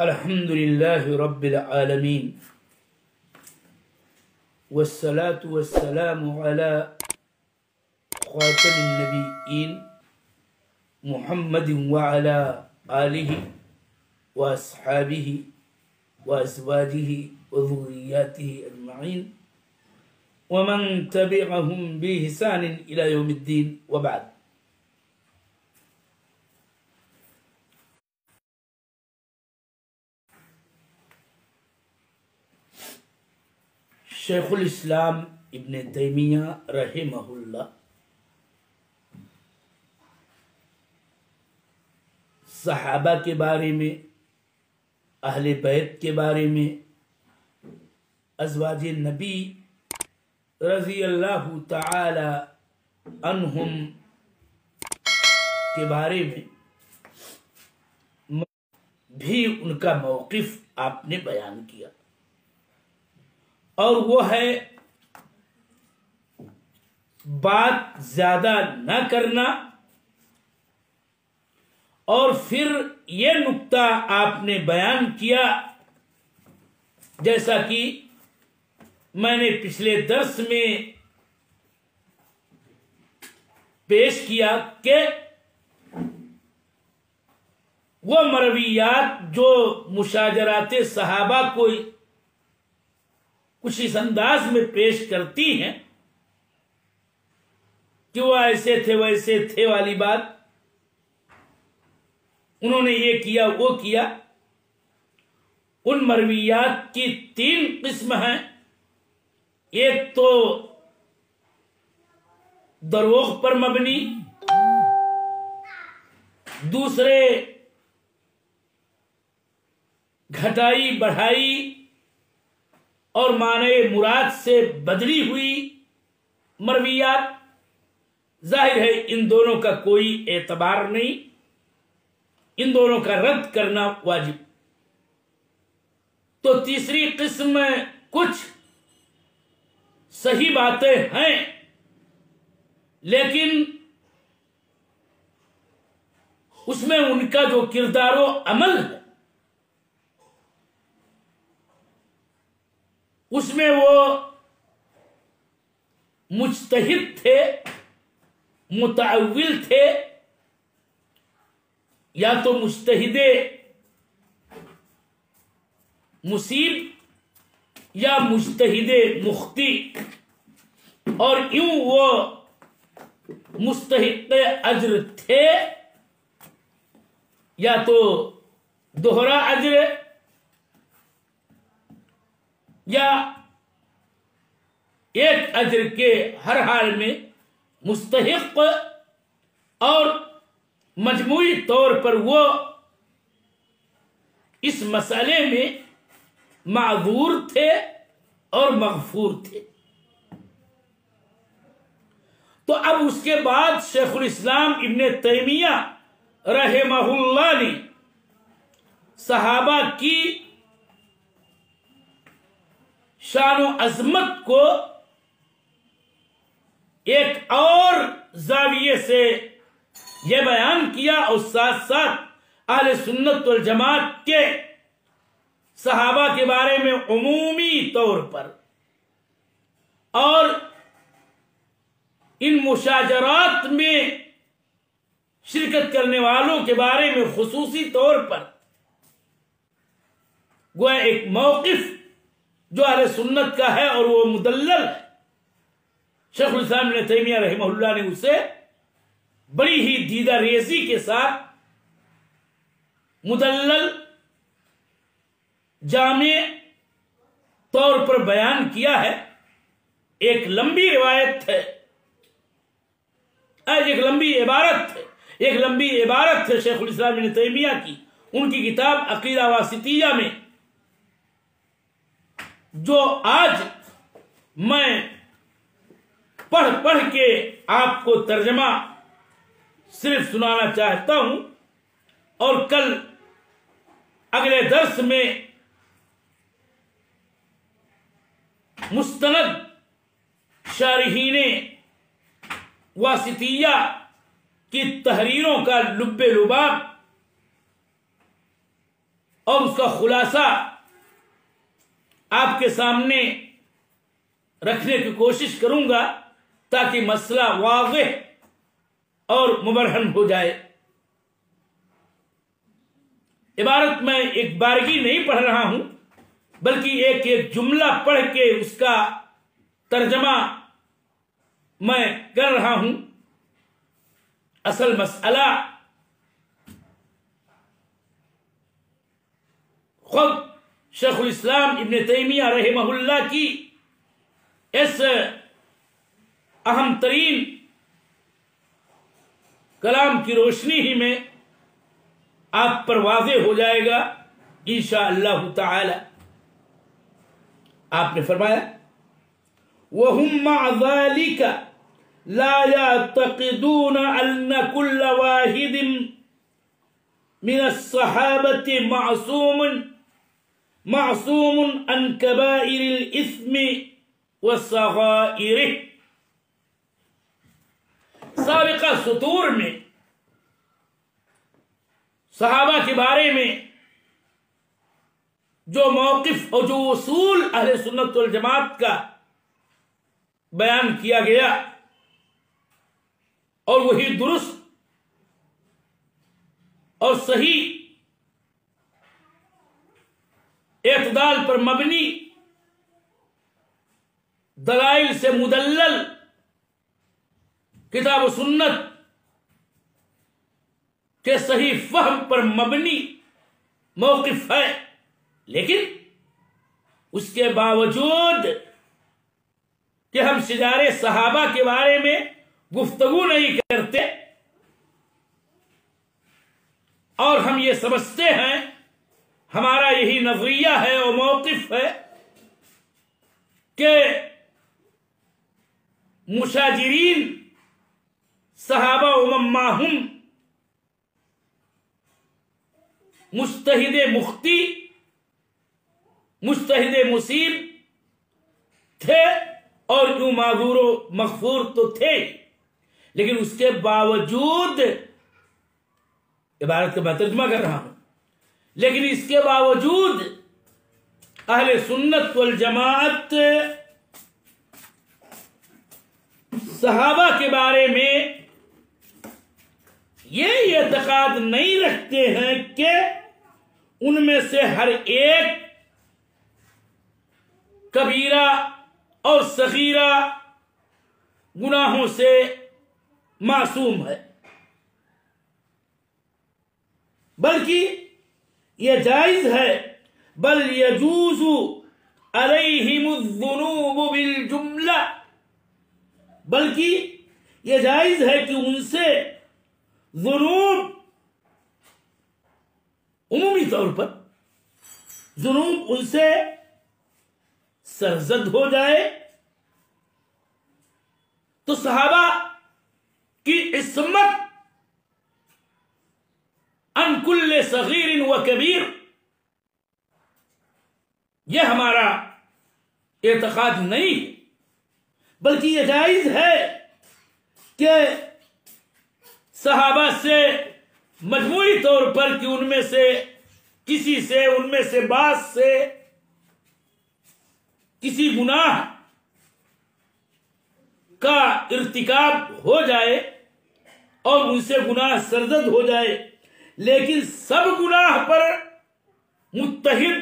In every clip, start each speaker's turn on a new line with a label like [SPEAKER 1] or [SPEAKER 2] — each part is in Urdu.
[SPEAKER 1] الحمد لله رب العالمين والصلاة والسلام على خاتم النبيين محمد وعلى آله وأصحابه وأزواجه وذرياته أجمعين ومن تبعهم بإحسان إلى يوم الدين وبعد. شیخ الاسلام ابن تیمیہ رحمہ اللہ صحابہ کے بارے میں، اہل بیت کے بارے میں، ازواج نبی رضی اللہ تعالی عنہم کے بارے میں بھی ان کا موقف آپ نے بیان کیا، اور وہ ہے بات زیادہ نہ کرنا، اور پھر یہ نقطہ آپ نے بیان کیا جیسا کہ میں نے پچھلے درس میں پیش کیا کہ وہ مرویات جو مشاجرات صحابہ کو کچھ اس انداز میں پیش کرتی ہیں کہ وہ ایسے تھے ویسے تھے والی بات، انہوں نے یہ کیا وہ کیا، ان مرویات کی 3 قسم ہیں. ایک تو دروغ پر مبنی، دوسرے گھٹائی بڑھائی اور معنی مراد سے بدلی ہوئی مرویات. ظاہر ہے ان دونوں کا کوئی اعتبار نہیں، ان دونوں کا رد کرنا واجب. تو تیسری قسم کچھ صحیح باتیں ہیں لیکن اس میں ان کا جو کردار و عمل ہے اس میں وہ مجتہد تھے، متعول تھے، یا تو مجتہد مصیب یا مجتہد مخطی، اور یوں وہ مستحق اجر تھے، یا تو دوہرا اجر یا ایک اجر کے ہر حال میں مستحق، اور مجموعی طور پر وہ اس مسئلے میں معذور تھے اور مغفور تھے. تو اب اس کے بعد شیخ الاسلام ابن تیمیہ رحمہ اللہ نے صحابہ کی شان و عظمت کو ایک اور زاویے سے یہ بیان کیا، اور ساتھ ساتھ اہل سنت والجماعت کے صحابہ کے بارے میں عمومی طور پر اور ان مشاجرات میں شرکت کرنے والوں کے بارے میں خصوصی طور پر گویا ایک موقف جو اہل سنت کا ہے اور وہ مدلل ہے. شیخ الاسلام ابن تیمیہ رحمہ اللہ نے اسے بڑی ہی دیدہ ریزی کے ساتھ مدلل جامع طور پر بیان کیا ہے. ایک لمبی روایت ہے، ایک لمبی عبارت ہے شیخ الاسلام ابن تیمیہ کی، ان کی کتاب عقیدہ واسطیہ میں، جو آج میں پڑھ کے آپ کو ترجمہ صرف سنانا چاہتا ہوں، اور کل اگلے درس میں مستند شارحین واسطیہ کی تحریروں کا لب لباب اور اس کا خلاصہ آپ کے سامنے رکھنے کی کوشش کروں گا تاکہ مسئلہ واضح اور مبرہن ہو جائے۔ عبارت میں ایک بارگی نہیں پڑھ رہا ہوں، بلکہ ایک ایک جملہ پڑھ کے اس کا ترجمہ میں کر رہا ہوں۔ اصل مسئلہ خود شیخ الاسلام ابن تیمیہ رحمہ اللہ کی اس اہم ترین کلام کی روشنی ہی میں آپ پر واضح ہو جائے گا انشاءاللہ تعالی۔ آپ نے فرمایا وَهُمْ مَعَ ذَلِكَ لَا يَعْتَقِدُونَ أَنَّ كُلَّ وَاحِدٍ مِنَ الصَّحَابَةِ معصوم عن كبائر الإثم وصغائره۔ سابقہ سطور میں صحابہ کے بارے میں جو موقف اور جو اصول اہل سنت والجماعت کا بیان کیا گیا اور وہی درست اور صحیح اعتدال پر مبنی دلائل سے مدلل کتاب و سنت کے صحیح فہم پر مبنی موقف ہے، لیکن اس کے باوجود کہ ہم شجار صحابہ کے بارے میں گفتگو نہیں کرتے اور ہم یہ سمجھتے ہیں، ہمارا یہی نظریہ ہے اور موقف ہے کہ مشاجرین صحابہ ومن معہم مجتہد مختی مجتہد مصیب تھے اور یوں معذور و مغفور تو تھے، لیکن اس کے باوجود، عبارت کا میں ترجمہ کر رہا ہوں، لیکن اس کے باوجود اہل سنت والجماعت صحابہ کے بارے میں یہ اعتقاد نہیں رکھتے ہیں کہ ان میں سے ہر ایک کبیرہ اور صغیرہ گناہوں سے معصوم ہے، بلکہ یہ جائز ہے، بل یجوز علیہم الذنوب بالجملہ، بلکہ یہ جائز ہے کہ ان سے ذنوب عمومی طور پر ذنوب ان سے سرزد ہو جائے تو صحابہ کی عصمت ان کل صغیر و کبیر، یہ ہمارا اعتقاد نہیں، بلکہ یہ جائز ہے کہ صحابہ سے مجموعی طور پر کہ ان میں سے کسی سے، ان میں سے بعض سے کسی گناہ کا ارتکاب ہو جائے اور ان سے گناہ سرزد ہو جائے، لیکن سب گناہ پر متحد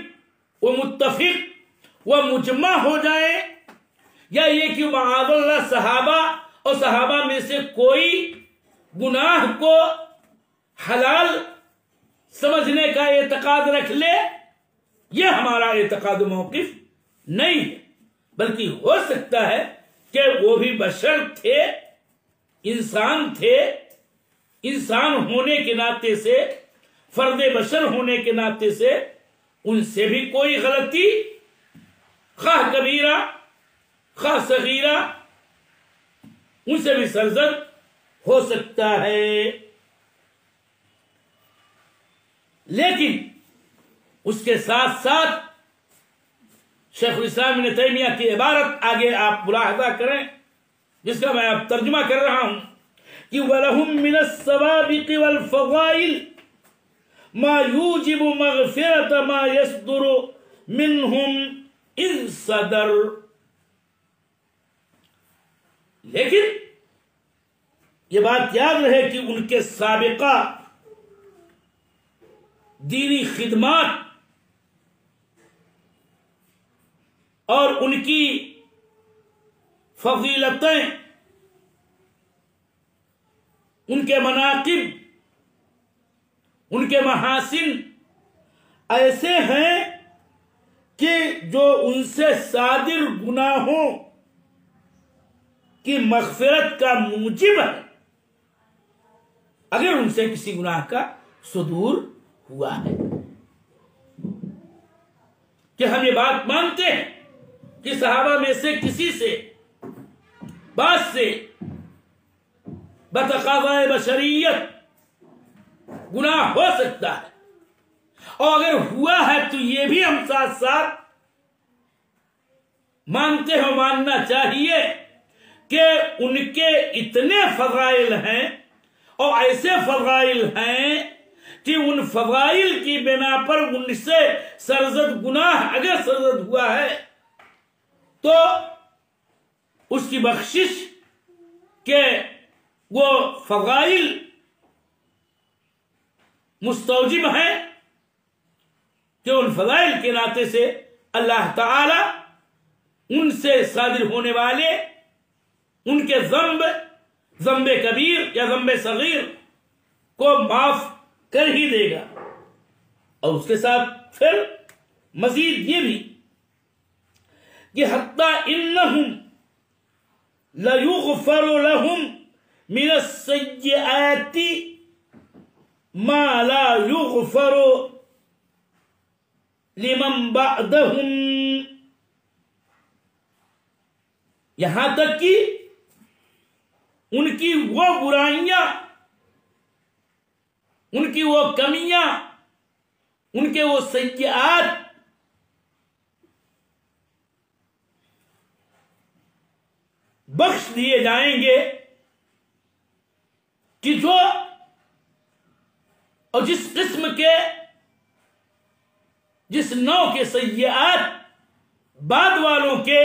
[SPEAKER 1] و متفق و مجمع ہو جائے، یا یہ کہ معاذ اللہ صحابہ اور صحابہ میں سے کوئی گناہ کو حلال سمجھنے کا اعتقاد رکھ لے، یہ ہمارا اعتقاد و موقف نہیں ہے، بلکہ ہو سکتا ہے کہ وہ بھی بشر تھے، انسان تھے، انسان ہونے کے ناطے سے، فرد بشر ہونے کے ناطے سے ان سے بھی کوئی غلطی، خواہ کبیرہ خواہ صغیرہ، ان سے بھی سرزد ہو سکتا ہے، لیکن اس کے ساتھ ساتھ شیخ الاسلام ابن تیمیہ کی عبارت آگے آپ ملاحظہ کریں، جس کا میں اب ترجمہ کر رہا ہوں کہ وَلَهُم مِّنَ السَّوَابِقِ وَالْفَضَائِلِ ما یوجب مغفرت ما یصدر منہم ان صدر. لیکن یہ بات یاد رہے کہ ان کے سابقہ دینی خدمات اور ان کی فضیلتیں، ان کے مناقب، ان کے محاسن ایسے ہیں کہ جو ان سے صادر گناہوں کی مغفرت کا موجب ہے، اگر ان سے کسی گناہ کا صدور ہوا ہے. کہ ہم یہ بات مانتے ہیں کہ صحابہ میں سے کسی سے بعض سے بتقاضائے بشریت گناہ ہو سکتا ہے، اور اگر ہوا ہے تو یہ بھی ہم ساتھ ساتھ مانتے ہیں، ماننا چاہیے کہ ان کے اتنے فضائل ہیں اور ایسے فضائل ہیں کہ ان فضائل کی بنا پر ان سے سرزد گناہ اگر سرزد ہوا ہے تو اس کی بخشش کے وہ فضائل مستوجب ہیں کہ ان فضائل کے ناطے سے اللہ تعالی ان سے صادر ہونے والے ان کے ذنب کبیر یا ذنب صغیر کو معاف کر ہی دے گا. اور اس کے ساتھ پھر مزید یہ بھی کہ حتی انہم لیغفر لہم من السیئات ما لا یغفر لمن بعدہم، یہاں تک کہ ان کی وہ برائیاں، ان کی وہ کمیاں، ان کے وہ سیئات بخش دیے جائیں گے کہ جو اور جس قسم کے، جس نوع کے سیئات بعد والوں کے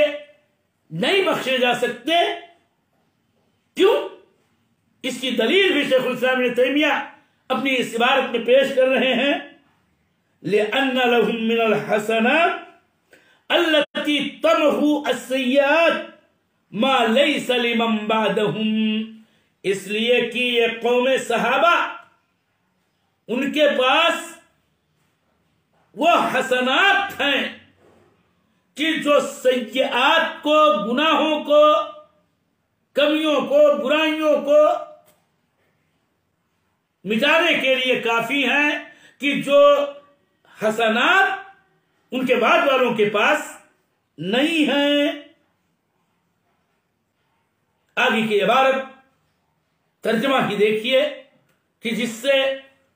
[SPEAKER 1] نہیں بخشے جا سکتے. کیوں؟ اس کی دلیل بھی شیخ الاسلام ابن تیمیہ اپنی اس عبارت میں پیش کر رہے ہیں. لأن لهم من الحسنات التي تمحو السيئات ما ليس لمن بعدهم، اس لیے کہ یہ قوم صحابہ ان کے پاس وہ حسنات ہیں کہ جو سیئات کو، گناہوں کو، کمیوں کو، برائیوں کو مٹانے کے لیے کافی ہیں، کہ جو حسنات ان کے بعد والوں کے پاس نہیں ہیں. آگے کی عبارت ترجمہ ہی دیکھیے کہ جس سے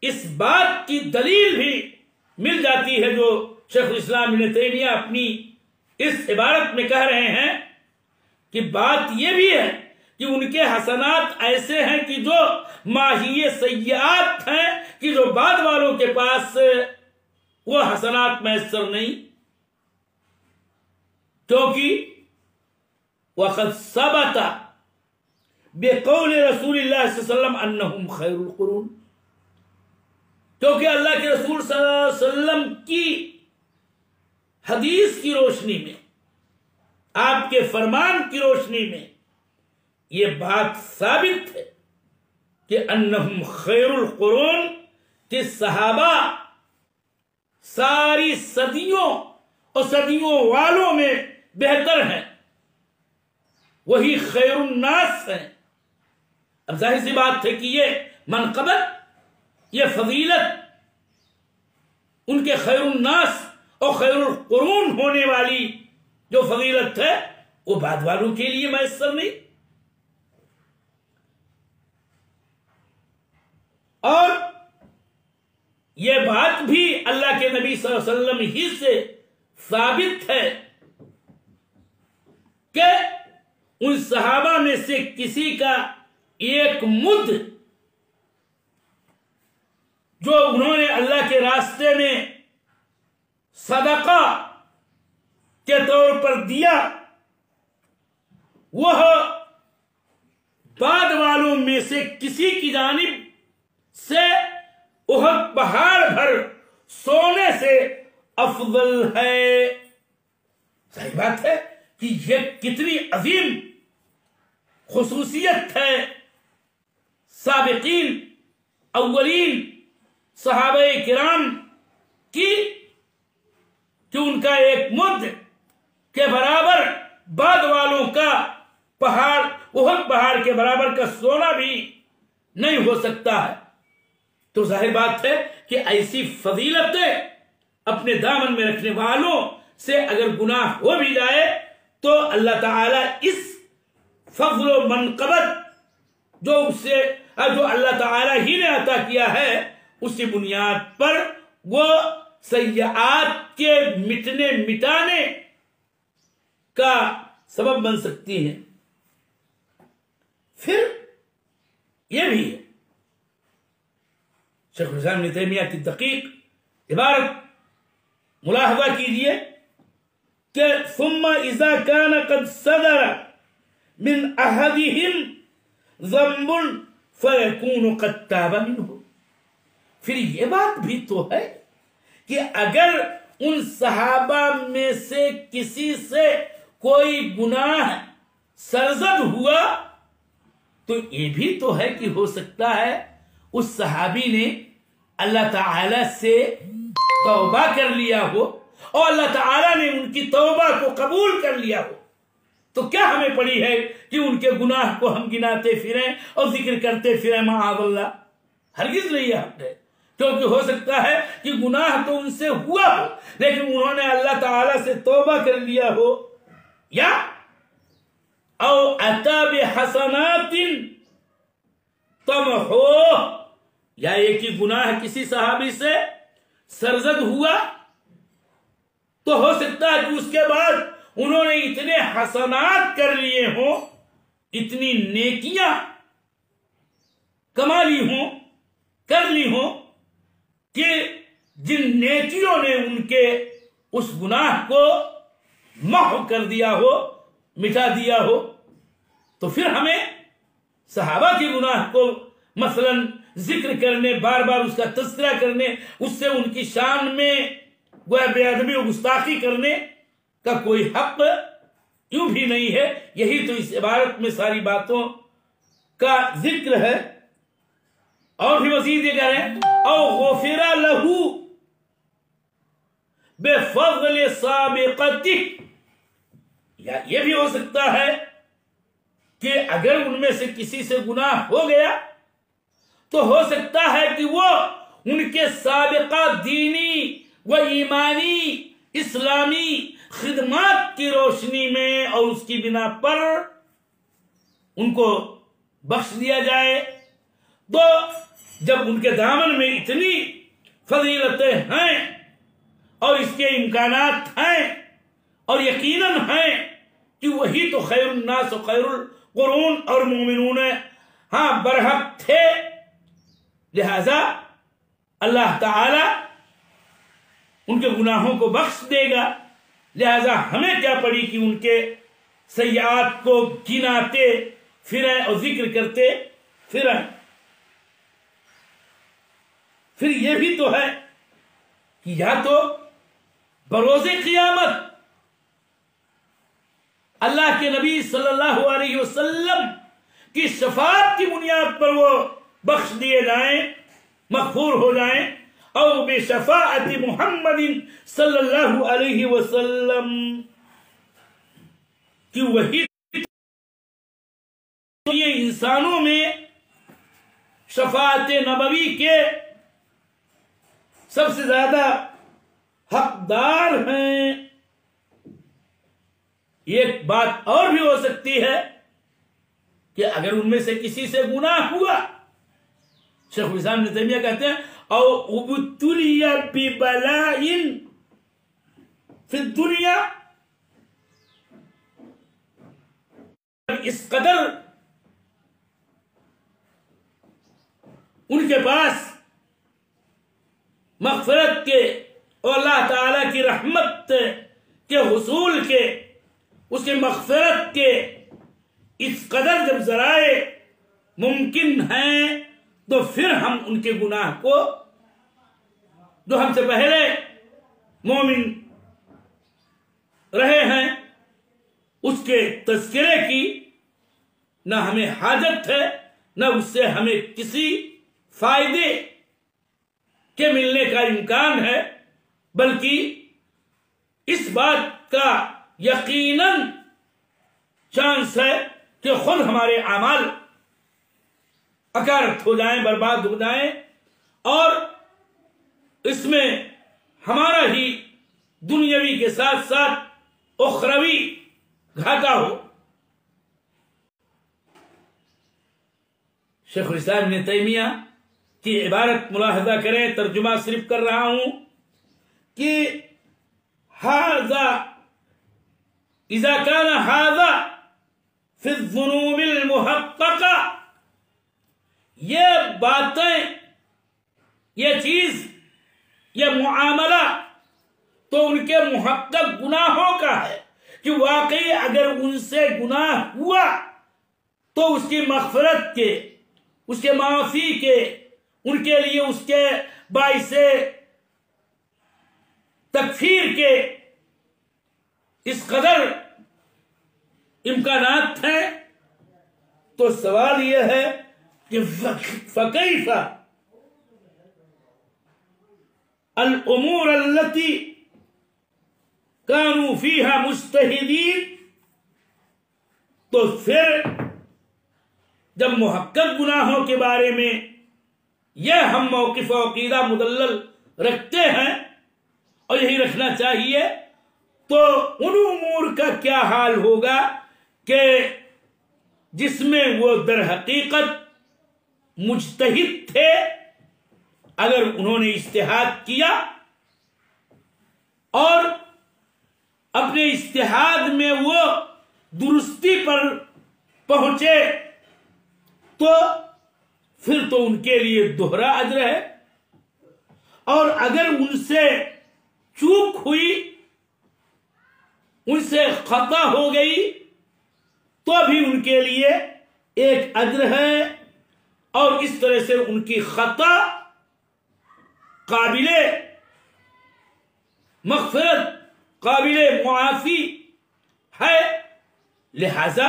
[SPEAKER 1] اس بات کی دلیل بھی مل جاتی ہے جو شیخ الاسلام ابن تیمیہ اپنی اس عبارت میں کہہ رہے ہیں کہ بات یہ بھی ہے کہ ان کے حسنات ایسے ہیں کہ جو ماہی سیئات ہیں کہ جو بعد والوں کے پاس وہ حسنات میسر نہیں، کیونکہ وقد ثبت بقول رسول اللہ صلی اللہ علیہ وسلم انہم خیر القرون، کیونکہ اللہ کے رسول صلی اللہ علیہ وسلم کی حدیث کی روشنی میں، آپ کے فرمان کی روشنی میں یہ بات ثابت ہے کہ انہم خیر القرون، کہ صحابہ ساری صدیوں اور صدیوں والوں میں بہتر ہیں، وہی خیر الناس ہیں. اب ظاہر سی بات ہے کہ یہ منقبت، یہ فضیلت ان کے خیر الناس اور خیر القرون ہونے والی جو فضیلت ہے وہ بعد والوں کے لیے میسر نہیں. اور یہ بات بھی اللہ کے نبی صلی اللہ علیہ وسلم ہی سے ثابت ہے کہ ان صحابہ میں سے کسی کا ایک مد جو انہوں نے اللہ کے راستے میں صدقہ کے طور پر دیا، وہ بعد والوں میں سے کسی کی جانب سے احد پہاڑ بھر سونے سے افضل ہے۔ صحیح بات ہے کہ یہ کتنی عظیم خصوصیت ہے سابقین اولین صحابہ کرام کی کہ ان کا ایک مد کے برابر بعد والوں کا پہاڑ احد پہاڑ کے برابر کا سونا بھی نہیں ہو سکتا ہے۔ تو ظاہر بات ہے کہ ایسی فضیلتیں اپنے دامن میں رکھنے والوں سے اگر گناہ ہو بھی جائے تو اللہ تعالیٰ اس فضل و منقبت جو اللہ تعالیٰ ہی نے عطا کیا ہے اسی بنیاد پر وہ سیئات کے مٹانے کا سبب بن سکتی ہیں۔ پھر یہ بھی ہے شیخ الاسلام ابن تیمیہ کی دقیق عبارت ملاحظہ کیجئے کہ ثم اذا كان قد صدر من احدهم ذنب فيكون قد تاب منه۔ پھر یہ بات بھی تو ہے کہ اگر ان صحابہ میں سے کسی سے کوئی گناہ سرزد ہوا تو یہ بھی تو ہے کہ ہو سکتا ہے اس صحابی نے اللہ تعالی سے توبہ کر لیا ہو اور اللہ تعالیٰ نے ان کی توبہ کو قبول کر لیا ہو۔ تو کیا ہمیں پڑی ہے کہ ان کے گناہ کو ہم گناتے پھریں اور ذکر کرتے پھریں معاذ اللہ؟ ہرگز نہیں ہے، کیونکہ ہو سکتا ہے کہ گناہ تو ان سے ہوا ہو لیکن انہوں نے اللہ تعالیٰ سے توبہ کر لیا ہو، یا او اتا بحسنات تمحوہ، یا ایک ہی گناہ کسی صحابی سے سرزد ہوا تو ہو سکتا ہے کہ اس کے بعد انہوں نے اتنے حسنات کر لیے ہوں، اتنی نیکیاں کما لی ہوں، کر لی ہوں کہ جن نیکیوں نے ان کے اس گناہ کو محو کر دیا ہو، مٹا دیا ہو۔ تو پھر ہمیں صحابہ کے گناہ کو مثلا ذکر کرنے، بار بار اس کا تذکرہ کرنے، اس سے ان کی شان میں گویا بے ادبی و گستاخی کرنے کا کوئی حق یوں بھی نہیں ہے۔ یہی تو اس عبارت میں ساری باتوں کا ذکر ہے۔ اور بھی مزید یہ کہہ رہے ہیں او غفر لہ بفضل سابقتہ، یا یہ بھی ہو سکتا ہے کہ اگر ان میں سے کسی سے گناہ ہو گیا تو ہو سکتا ہے کہ وہ ان کے سابقہ دینی و ایمانی اسلامی خدمات کی روشنی میں اور اس کی بنا پر ان کو بخش دیا جائے۔ تو جب ان کے دامن میں اتنی فضیلتیں ہیں اور اس کے امکانات ہیں اور یقیناً ہیں کہ وہی تو خیر الناس و خیر القرون اور مومنون برحق تھے، لہذا اللہ تعالی ان کے گناہوں کو بخش دے گا۔ لہذا ہمیں کیا پڑی کہ ان کے سیئات کو گناتے پھریں اور ذکر کرتے پھریں۔ پھر یہ بھی تو ہے کہ یا تو بروز قیامت اللہ کے نبی صلی اللہ علیہ وسلم کی شفاعت کی بنیاد پر وہ بخش دیے جائیں، مغفور ہو جائیں، او بشفاعت محمد صلی اللہ علیہ وسلم، کہ وہی انسانوں میں شفاعت نبوی کے سب سے زیادہ حقدار ہیں۔ ایک بات اور بھی ہو سکتی ہے کہ اگر ان میں سے کسی سے گناہ ہوا، شیخ الاسلام ابن تیمیہ کہتے ہیں او ابتلی ببلاء فی الدنیا، اس قدر ان کے پاس مغفرت کے اور اللہ تعالی کی رحمت کے حصول کے، اس کے مغفرت کے اس قدر جب ذرائع ممکن ہیں تو پھر ہم ان کے گناہ کو جو ہم سے پہلے مومن رہے ہیں اس کے تذکرے کی نہ ہمیں حاجت ہے، نہ اس سے ہمیں کسی فائدے کے ملنے کا امکان ہے، بلکہ اس بات کا یقیناً چانس ہے کہ خود ہمارے اعمال اکارت ہو جائیں، برباد ہو جائیں، اور اس میں ہمارا ہی دنیاوی کے ساتھ ساتھ اخروی گھاٹا ہو۔ شیخ الاسلام ابن تیمیہ کی عبارت ملاحظہ کریں، ترجمہ صرف کر رہا ہوں کہ هذا اذا كان هذا في الذنوب المحققة، یہ باتیں، یہ چیز، یہ معاملہ تو ان کے محقق گناہوں کا ہے کہ واقعی اگر ان سے گناہ ہوا تو اس کی مغفرت کے، اس کے معافی کے، ان کے لیے اس کے باعث تکفیر کے اس قدر امکانات ہیں، تو سوال یہ ہے کہ فکیف الامور التي كانوا فيها مجتہدین، تو پھر جب محقق گناہوں کے بارے میں یہ ہم موقف و عقیدہ مدلل رکھتے ہیں اور یہی رکھنا چاہیے، تو ان امور کا کیا حال ہوگا کہ جس میں وہ در حقیقت مجتہد تھے، اگر انہوں نے اجتہاد کیا اور اپنے اجتہاد میں وہ درستی پر پہنچے تو پھر تو ان کے لیے دوہرا اجر ہے، اور اگر ان سے چوک ہوئی، ان سے خطا ہو گئی، تو بھی ان کے لیے ایک اجر ہے، اور اس طرح سے ان کی خطا قابل مغفرت، قابل معافی ہے۔ لہذا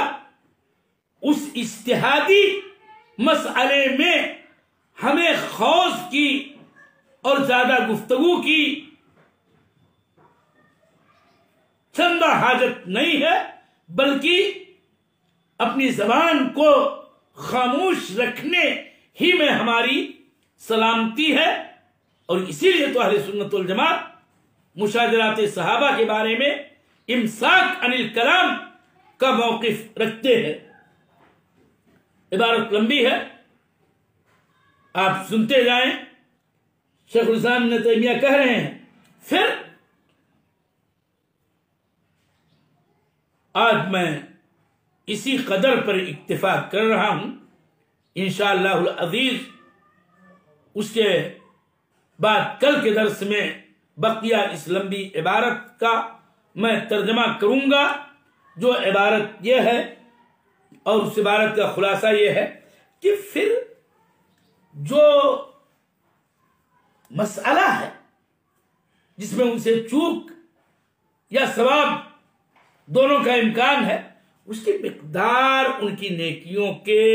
[SPEAKER 1] اس اجتہادی مسئلے میں ہمیں خوض کی اور زیادہ گفتگو کی چندہ حاجت نہیں ہے، بلکہ اپنی زبان کو خاموش رکھنے ہی میں ہماری سلامتی ہے، اور اسی لیے تو اہل سنت والجماعت مشاجرات صحابہ کے بارے میں امساک عن الکلام کا موقف رکھتے ہیں۔ عبارت لمبی ہے، آپ سنتے جائیں۔ شیخ الاسلام ابن تیمیہ کہہ رہے ہیں، پھر آج میں اسی قدر پر اکتفا کر رہا ہوں، انشاءاللہ العزیز اس کے بعد کل کے درس میں بقیہ اس لمبی عبارت کا میں ترجمہ کروں گا، جو عبارت یہ ہے، اور اس عبارت کا خلاصہ یہ ہے کہ پھر جو مسئلہ ہے جس میں ان سے چوک یا ثواب دونوں کا امکان ہے، اس کی مقدار ان کی نیکیوں کے،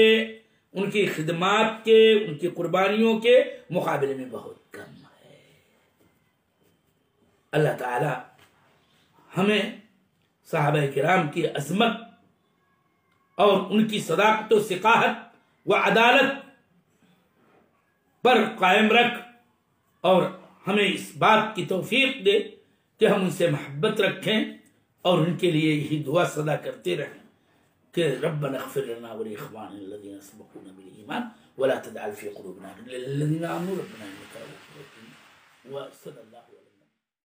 [SPEAKER 1] ان کی خدمات کے، ان کی قربانیوں کے مقابلے میں بہت کم ہے۔ اللہ تعالی ہمیں صحابہ کرام کی عظمت اور ان کی صداقت و ثقاحت و عدالت پر قائم رکھ، اور ہمیں اس بات کی توفیق دے کہ ہم ان سے محبت رکھیں اور ان کے لیے یہی دعا صدا کرتے رہیں کہ ربنا اغفر لنا ولاخواننا الذين سبقونا بالایمان ولا تجعل في قلوبنا غلا للذين آمنوا ربنا انك رؤوف رحيم۔ وصلی اللہ